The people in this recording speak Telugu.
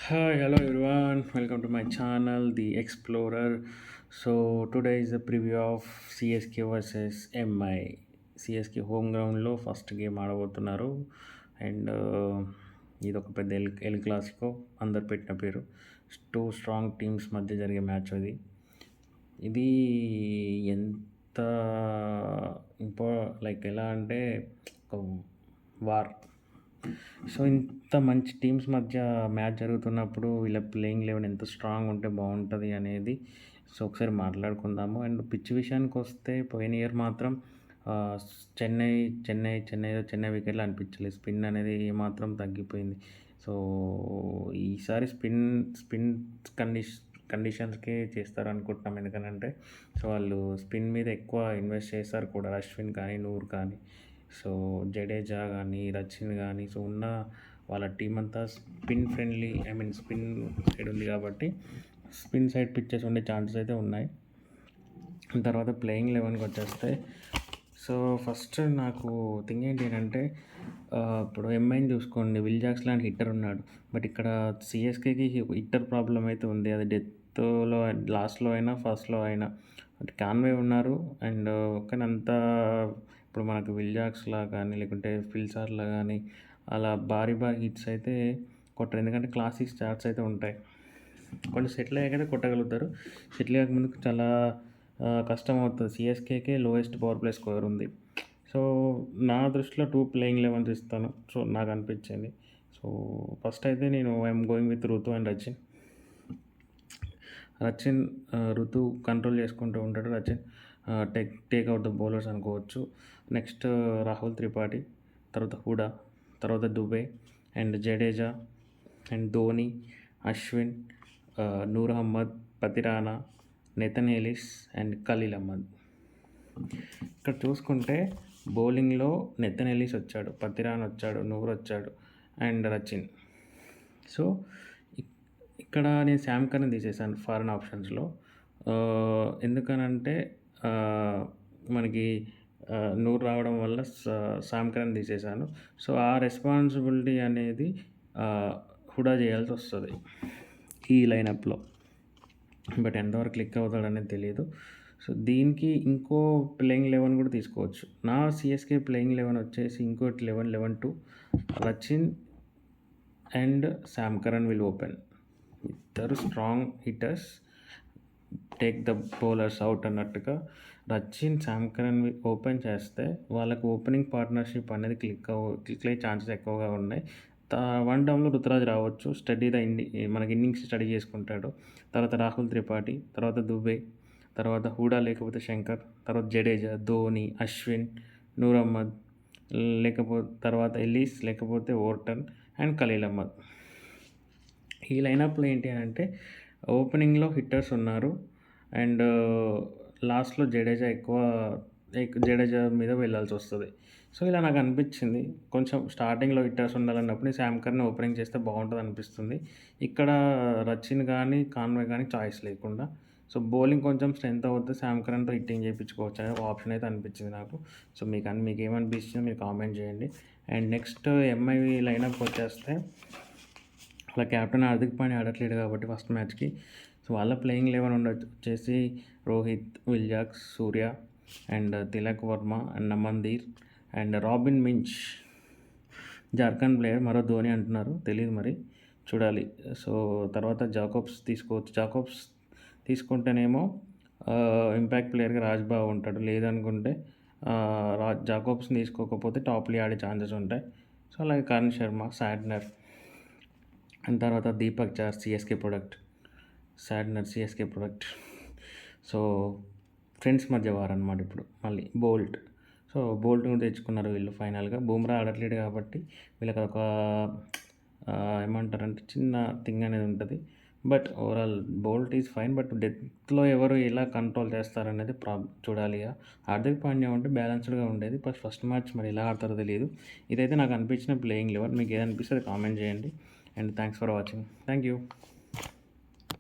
Hi, hello everyone. Welcome to my channel, The Explorer. So today is a preview of CSK versus MI. CSK home గ్రౌండ్లో ఫస్ట్ గేమ్ ఆడబోతున్నారు అండ్ ఇది ఒక పెద్ద ఎల్ క్లాసికో అందరు పెట్టిన పేరు. టూ స్ట్రాంగ్ టీమ్స్ మధ్య జరిగే మ్యాచ్ అది. ఇది ఎంత లైక్ ఎలా అంటే ఒక వార్. సో ఇంత మంచి టీమ్స్ మధ్య మ్యాచ్ జరుగుతున్నప్పుడు వీళ్ళ ప్లేయింగ్ లెవెన్ ఎంత స్ట్రాంగ్ ఉంటే బాగుంటుంది అనేది సో ఒకసారి మాట్లాడుకుందాము. అండ్ పిచ్ విషయానికి వస్తే పోయిన ఇయర్ మాత్రం ఆ, చెన్నై వికెట్లు అనిపించలేదు. స్పిన్ అనేది ఏమాత్రం తగ్గిపోయింది. సో ఈసారి స్పిన్ కండిషన్స్కే చేస్తారు అనుకుంటున్నాం. ఎందుకంటే సో వాళ్ళు స్పిన్ మీద ఎక్కువ ఇన్వెస్ట్ చేస్తారు కూడా. అశ్విన్ కానీ నూర్ కానీ సో జడేజా కానీ రచిన్ కానీ సో ఉన్న వాళ్ళ టీం అంతా స్పిన్ ఫ్రెండ్లీ స్పిన్ సైడ్ ఉంది కాబట్టి స్పిన్ సైడ్ పిచ్చెస్ ఉండే ఛాన్సెస్ అయితే ఉన్నాయి. తర్వాత ప్లేయింగ్ లెవెన్కి వచ్చేస్తే సో ఫస్ట్ నాకు థింగ్ ఏంటి అంటే ఇప్పుడు ఎంఐని చూసుకోండి, విల్ జాక్స్ లాంటి హిట్టర్ ఉన్నాడు. బట్ ఇక్కడ సిఎస్కేకి హిట్టర్ ప్రాబ్లం అయితే ఉంది. అది డెత్లో లాస్ట్లో అయినా ఫస్ట్లో అయినా కాన్వే ఉన్నారు. అండ్ కానీ అంత ఇప్పుడు మనకు విల్ జాక్స్లా కానీ లేకుంటే ఫిల్సార్లా కానీ అలా భారీ హిట్స్ అయితే కొట్టరు. ఎందుకంటే క్లాసిక్ స్టార్ట్స్ అయితే ఉంటాయి. కొంచెం సెటిల్ అయ్యాకైతే కొట్టగలుగుతారు. సెటిల్ అయ్యాక ముందుకు చాలా కష్టం అవుతుంది. సిఎస్కేకే లోయెస్ట్ పవర్ ప్లే స్కోర్ ఉంది. సో నా దృష్టిలో టూ ప్లేయింగ్ లెవెన్స్ ఇస్తాను. సో నాకు అనిపించింది. సో ఫస్ట్ అయితే నేను I'm going with Ruthu and Rachin Ruthu control చేసుకుంటూ ఉంటాడు. రచిన్ టేక్అవుట్ ద బౌలర్స్ అనుకోవచ్చు. నెక్స్ట్ రాహుల్ త్రిపాఠి, తర్వాత హుడా, తర్వాత Dube and Jadeja and Dhoni, Ashwin, Noor Ahmad, Pathirana, Nathan Ellis and Khaleel Ahmed. ఇక్కడ చూసుకుంటే బౌలింగ్లో నెతన్ ఎలిస్ వచ్చాడు, పతిరాన్ వచ్చాడు, నూర్ వచ్చాడు అండ్ రచిన్. సో ఇక్కడ నేను శామ్ కర్న్ తీసేసాను ఫారెన్ ఆప్షన్స్లో. ఎందుకనంటే మనకి నూరు రావడం వల్ల శామ్ కర్న్ తీసేసాను. సో ఆ రెస్పాన్సిబిలిటీ అనేది హుడా చేయాల్సి వస్తుంది ఈ లైనప్లో. బట్ ఎంతవరకు క్లిక్ అవుతాడనేది తెలియదు. సో దీనికి ఇంకో ప్లేయింగ్ లెవెన్ కూడా తీసుకోవచ్చు. నా సిఎస్కే ప్లేయింగ్ లెవెన్ వచ్చేసి ఇంకోటి 11-2 Rachin and Sam Curran will open. ఇద్దరు strong hitters, take the bowlers out అన్నట్టుగా రచిన్ శామ్ కరన్ ఓపెన్ చేస్తే వాళ్ళకు ఓపెనింగ్ పార్ట్నర్షిప్ అనేది క్లిక్ అయ్యే ఛాన్సెస్ ఎక్కువగా ఉన్నాయి. వన్ డౌన్లో రుతురాజ్ రావచ్చు, మనకి ఇన్నింగ్స్ స్టడీ చేసుకుంటాడు. తర్వాత రాహుల్ త్రిపాఠి, తర్వాత దుబే, తర్వాత హూడా లేకపోతే శంకర్, తర్వాత జడేజా, ధోని, అశ్విన్, నూర్ అహ్మద్, తర్వాత ఎలీస్ లేకపోతే ఓర్టన్ అండ్ ఖలీల్ అహ్మద్. ఈ లైనప్లో ఏంటి అంటే ఓపెనింగ్లో హిట్టర్స్ ఉన్నారు అండ్ లాస్ట్లో జడేజా మీద వెళ్ళాల్సి వస్తుంది. సో ఇలా నాకు అనిపించింది. కొంచెం స్టార్టింగ్లో హిట్టర్స్ ఉండాలన్నప్పుడు శామ్ కర్న్ ఓపెనింగ్ చేస్తే బాగుంటుంది అనిపిస్తుంది. ఇక్కడ రచిన్ కానీ కాన్వే కానీ చాయిస్ లేకుండా సో బౌలింగ్ కొంచెం స్ట్రెంత్ అవుతుంది, శామ్ కర్న్తో హిట్టింగ్ చేయించుకోవచ్చు అనే ఆప్షన్ అయితే అనిపించింది నాకు. సో మీకు ఏమనిపించిందో మీరు కామెంట్ చేయండి. అండ్ నెక్స్ట్ ఎంఐ లైనప్కి వచ్చేస్తే వాళ్ళ కెప్టెన్ హార్దిక్ పాండ్యా ఆడట్లేడు కాబట్టి ఫస్ట్ మ్యాచ్కి సో వాళ్ళ ప్లేయింగ్ లెవెన్ వచ్చేసి Rohit, Will Jacks, Surya and Tilak Varma and Naman Dhir and Robin Minz. Jharkhand player, మరో ధోని అంటున్నారు, తెలియదు మరి చూడాలి. సో తర్వాత జాకోబ్స్ తీసుకోవచ్చు. జాకోబ్స్ తీసుకుంటేనేమో ఇంపాక్ట్ ప్లేయర్గా రాజ్బాబు ఉంటాడు. లేదనుకుంటే జాకోబ్స్ని తీసుకోకపోతే టాప్లీ ఆడే ఛాన్సెస్ ఉంటాయి. సో అలాగే కరణ్ శర్మ, శాడ్నర్ అండ్ తర్వాత దీపక్ చార్ సిఎస్కే ప్రొడక్ట్. సో ఫ్రెండ్స్ మధ్య వారనమాట ఇప్పుడు. మళ్ళీ బోల్ట్ కూడా తెచ్చుకున్నారు వీళ్ళు ఫైనల్గా. బూమ్రా ఆడట్లేడు కాబట్టి వీళ్ళకి ఒక ఏమంటారంటే చిన్న థింగ్ అనేది ఉంటుంది. But overall Boult is fine. But డెత్లో ఎవరు ఎలా కంట్రోల్ చేస్తారనేది చూడాలి. హార్దిక్ పాండ్యా ఉంటే బ్యాలెన్స్డ్గా ఉండేది. ఫస్ట్ మ్యాచ్ మరి ఎలా ఆడతారో తెలియదు. ఇదైతే నాకు అనిపించిన ప్లేయింగ్ లెవెన్. మీకు ఏదనిపిస్తే అది కామెంట్ చేయండి. And thanks for watching. Thank you.